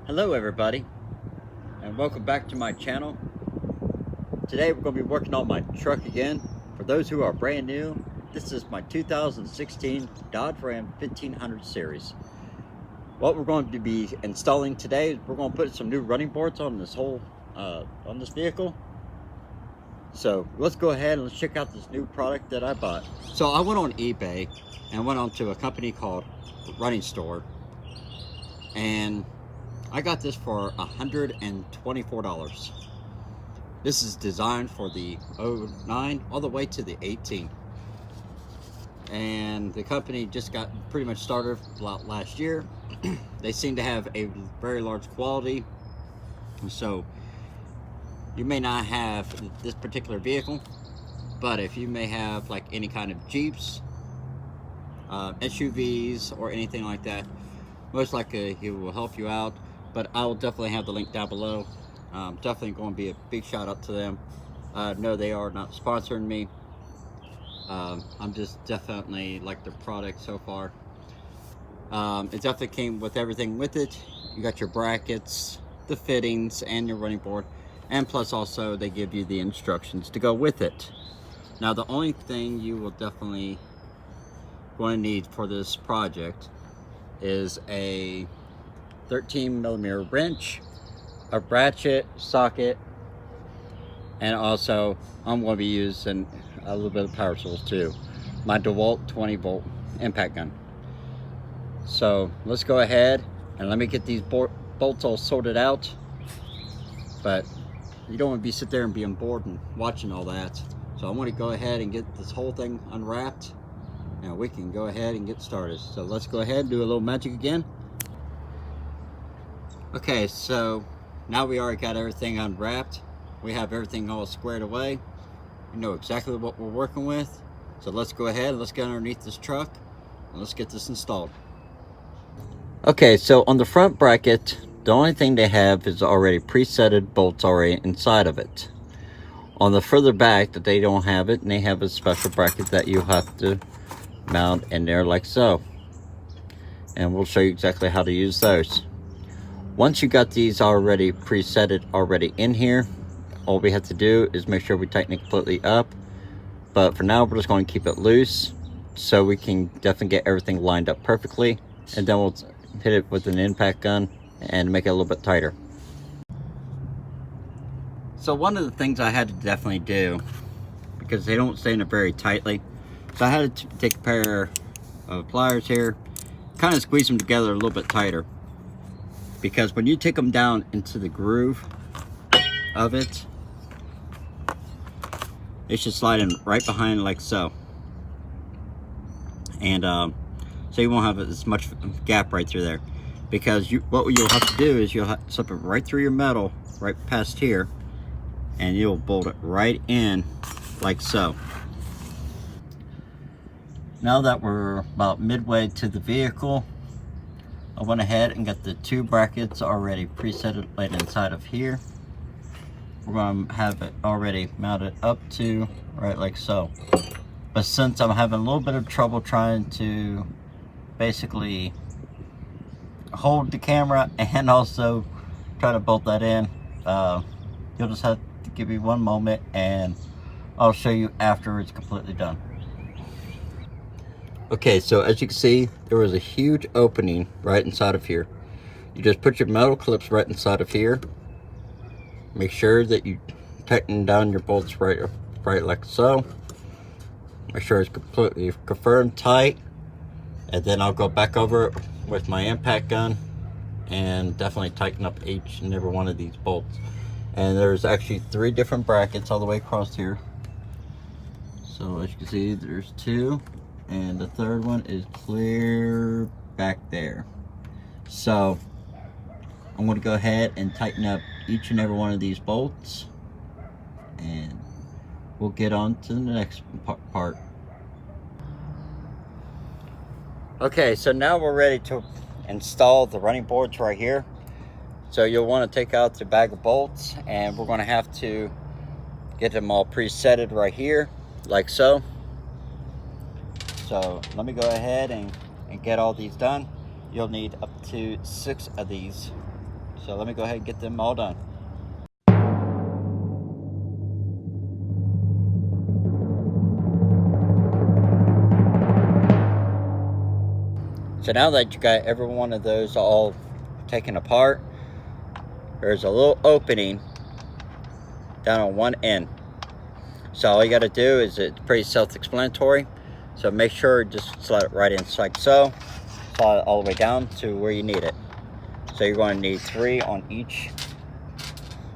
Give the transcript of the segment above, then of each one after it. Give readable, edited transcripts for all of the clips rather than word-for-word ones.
Hello everybody, and welcome back to my channel. Today we're going to be working on my truck again. For those who are brand new, this is my 2016 Dodge Ram 1500 series. What we're going to be installing today is we're going to put some new running boards on this on this vehicle. So let's go ahead and let's check out this new product that I bought. So I went on eBay and went on to a company called Running Store, and I got this for $124. This is designed for the 09 all the way to the 18. And the company just got pretty much started last year. They seem to have a very large quality. So you may not have this particular vehicle, but if you may have like any kind of Jeeps, SUVs, or anything like that, most likely he will help you out. But I will definitely have the link down below. Definitely going to be a big shout out to them. No, they are not sponsoring me. I'm just definitely like the product so far. It definitely came with everything with it. You got your brackets, the fittings, and your running board. And plus also they give you the instructions to go with it. Now the only thing you will definitely going to need for this project is a 13mm wrench, a ratchet, socket, and also I'm going to be using a little bit of power tools too. My DeWalt 20-volt impact gun. So let's go ahead and let me get these bolts all sorted out. But you don't want to be sitting there and being bored and watching all that. So I want to go ahead and get this whole thing unwrapped. Now we can go ahead and get started. So let's go ahead and do a little magic again. Okay, so now we already got everything unwrapped. We have everything all squared away. We know exactly what we're working with. So let's go ahead, let's get underneath this truck, and let's get this installed. Okay, so on the front bracket, the only thing they have is already presetted bolts already inside of it. On the further back that they don't have it, and they have a special bracket that you have to mount in there like so. And we'll show you exactly how to use those. Once you got these already presetted already in here, all we have to do is make sure we tighten it completely up. But for now, we're just going to keep it loose so we can definitely get everything lined up perfectly. And then we'll hit it with an impact gun and make it a little bit tighter. So one of the things I had to definitely do, because they don't stay in it very tightly, so I had to take a pair of pliers here, kind of squeeze them together a little bit tighter. Because when you take them down into the groove of it, it should slide in right behind like so. And so you won't have as much gap right through there. Because what you'll have to do is you'll have to slip it right through your metal, right past here, and you'll bolt it right in like so. Now that we're about midway to the vehicle, I went ahead and got the two brackets already preset right inside of here. We're going to have it already mounted up to right like so. But since I'm having a little bit of trouble trying to basically hold the camera and also try to bolt that in, you'll just have to give me one moment and I'll show you after it's completely done. Okay, so as you can see, there was a huge opening right inside of here. You just put your metal clips right inside of here. Make sure that you tighten down your bolts right like so. Make sure it's completely confirmed tight. And then I'll go back over it with my impact gun and definitely tighten up each and every one of these bolts. And there's actually 3 different brackets all the way across here. So as you can see, there's 2. And the third one is clear back there. So I'm going to go ahead and tighten up each and every one of these bolts, and we'll get on to the next part. Okay, so now we're ready to install the running boards right here. So you'll want to take out the bag of bolts, and we're going to have to get them all presetted right here like so. So let me go ahead and get all these done. You'll need up to 6 of these So let me go ahead and get them all done. So now that you got every one of those all taken apart, there's a little opening down on one end. So all you got to do is, it's pretty self-explanatory. So make sure you just slide it right in like so. Slide it all the way down to where you need it. So you're going to need 3 on each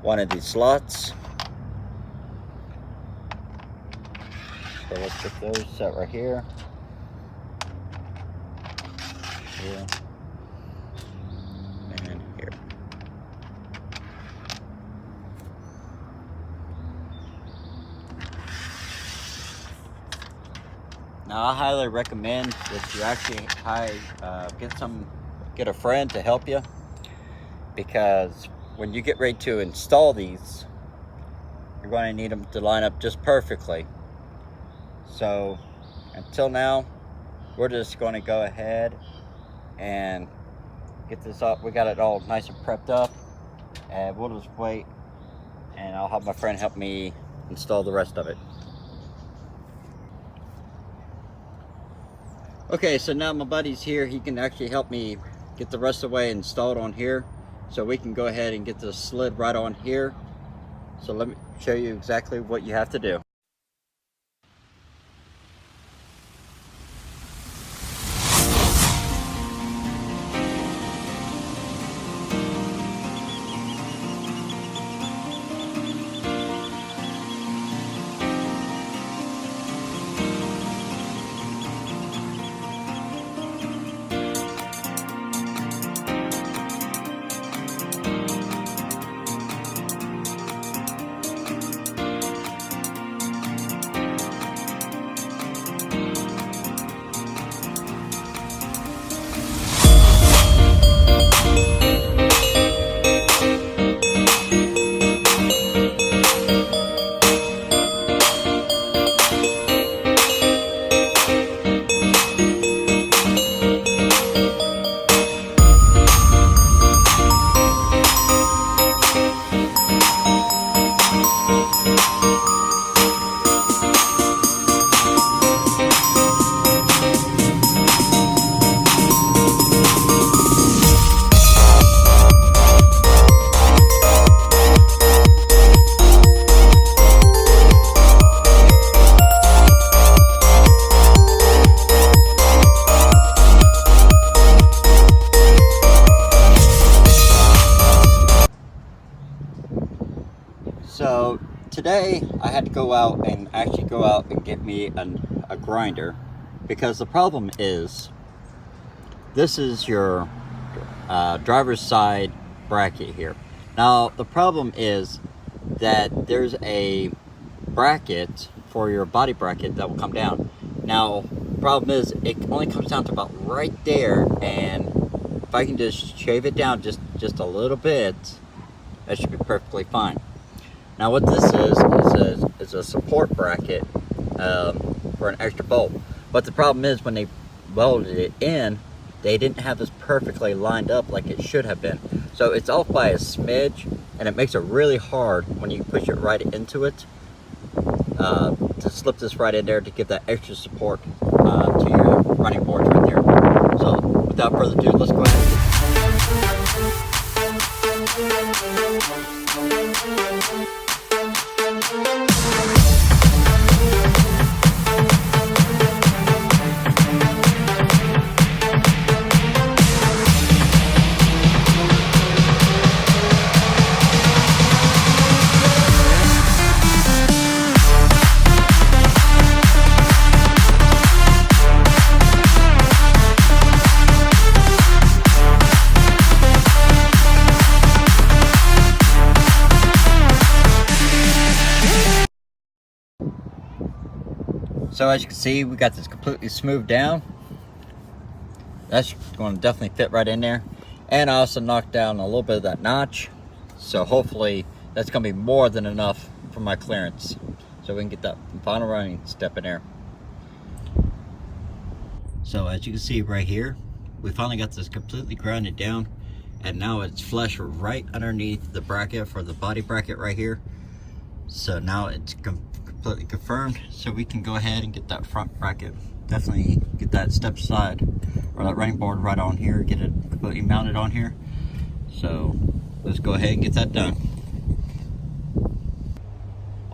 one of these slots. So let's get those set right here. Here. And here. Now I highly recommend that you actually get a friend to help you, because when you get ready to install these, you're going to need them to line up just perfectly. So until now, we're just going to go ahead and get this up. We got it all nice and prepped up, and we'll just wait, and I'll have my friend help me install the rest of it. Okay, so now my buddy's here. He can actually help me get the rest of the way installed on here, so we can go ahead and get this slid right on here. So let me show you exactly what you have to do. So today I had to go out and get me a grinder, because the problem is, this is your driver's side bracket here. Now the problem is that there's a bracket for your body bracket that will come down. Now the problem is, it only comes down to about right there, and if I can just shave it down just a little bit, that should be perfectly fine. Now what this is a support bracket for an extra bolt. But the problem is, when they welded it in, they didn't have this perfectly lined up like it should have been. So it's off by a smidge, and it makes it really hard when you push it right into it to slip this right in there to give that extra support to your running boards right there. So without further ado, let's go ahead So as you can see, we got this completely smoothed down. That's going to definitely fit right in there. And I also knocked down a little bit of that notch. So hopefully that's going to be more than enough for my clearance. So we can get that final running step in there. So as you can see right here, we finally got this completely grounded down. and now it's flush right underneath the bracket for the body bracket right here. So now it's completely confirmed, so we can go ahead and get that front bracket, definitely get that step side or that running board right on here, get it completely mounted on here. So let's go ahead and get that done.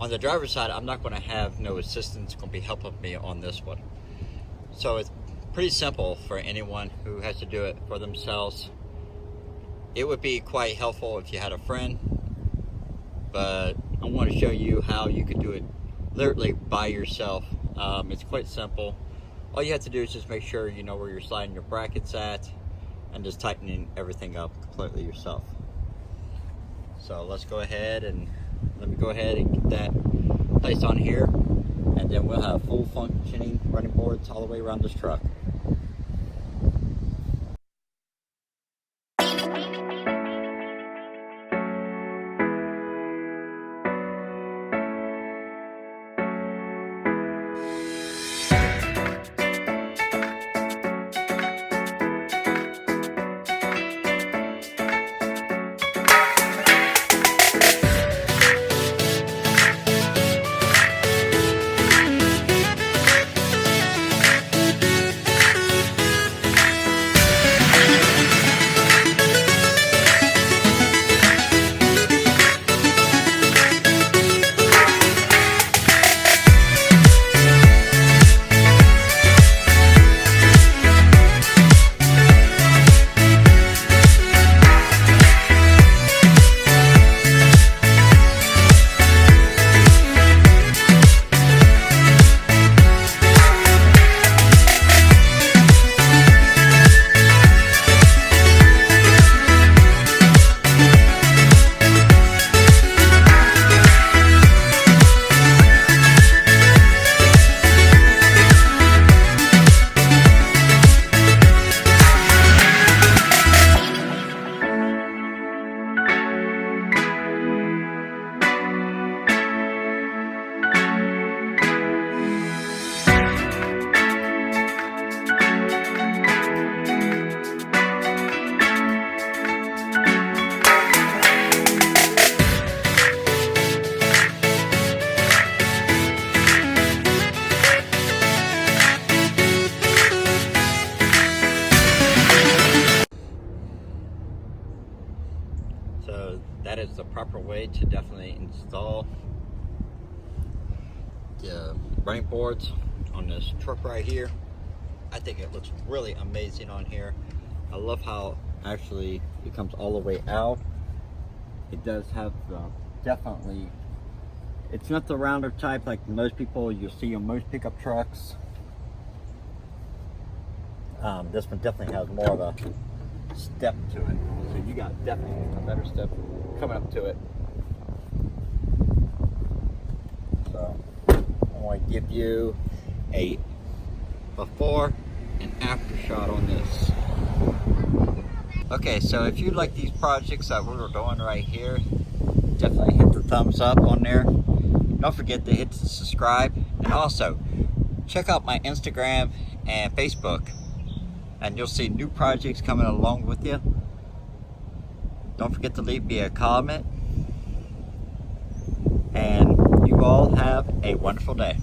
On the driver's side, I'm not going to have no assistance going to be helping me on this one. So it's pretty simple for anyone who has to do it for themselves. It would be quite helpful if you had a friend, but I want to show you how you could do it literally by yourself. It's quite simple. All you have to do is just make sure you know where you're sliding your brackets at and just tightening everything up completely yourself. So let's go ahead and let me go ahead and get that placed on here, and then we'll have full functioning running boards all the way around this truck. So that is the proper way to definitely install the running boards on this truck right here. I think it looks really amazing on here. I love how actually it comes all the way out. It does have the, definitely, it's not the rounder type like most people you'll see on most pickup trucks. This one definitely has more of a step to it, so you got definitely a better step coming up to it. So I want to give you a before and after shot on this. Okay, so if you like these projects that we're doing right here, definitely hit the thumbs up on there. Don't forget to hit the subscribe, and also check out my Instagram and Facebook, and you'll see new projects coming along with you. Don't forget to leave me a comment, and you all have a wonderful day.